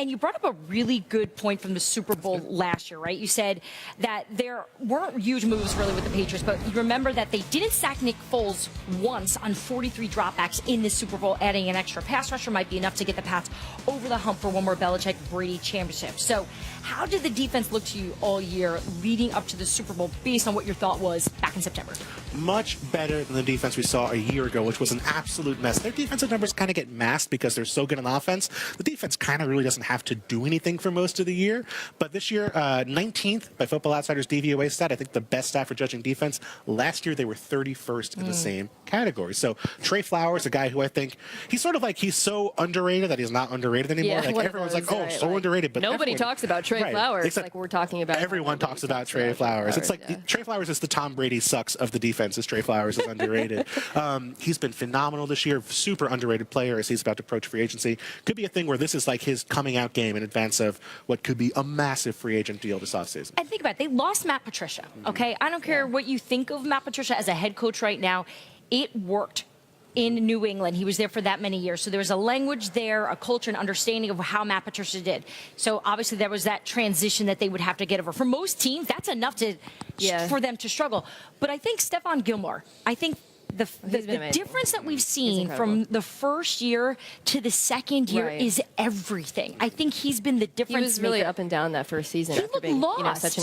And you brought up a really good point from the Super Bowl last year, right? You said that there weren't huge moves really with the Patriots, but you remember that they didn't sack Nick Foles once on 43 dropbacks in the Super Bowl. Adding an extra pass rusher might be enough to get the Pats over the hump for one more Belichick-Brady championship. So how did the defense look to you all year leading up to the Super Bowl based on what your thought was back in September? Much better than the defense we saw a year ago, which was an absolute mess. Their defensive numbers kind of get masked because they're so good on offense. The defense kind of really doesn't have to do anything for most of the year. But this year, 19th by Football Outsiders DVOA stat, I think the best stat for judging defense. Last year, they were 31st in the same category. So Trey Flowers, a guy who I think, he's sort of like, he's so underrated that he's not underrated anymore. Yeah, like everyone's like, oh, right, so underrated. But nobody talks about Trey Flowers except like we're talking about. Everyone talks about Trey Flowers. It's like Trey Flowers is the Tom Brady sucks of the defense. Trey Flowers is underrated. He's been phenomenal this year. Super underrated player as he's about to approach free agency. Could be a thing where this is like his coming out game in advance of what could be a massive free agent deal this offseason. And think about it. They lost Matt Patricia, okay? I don't care what you think of Matt Patricia as a head coach right now. It worked in New England. He was there for that many years. So there was a language there, a culture, and understanding of how Matt Patricia did. So obviously there was that transition that they would have to get over. For most teams, that's enough to for them to struggle. But I think Stephon Gilmore, I think the difference that we've seen from the first year to the second year is everything. I think he's been the difference He was really maker. up and down that first season. He after looked being, lost. such an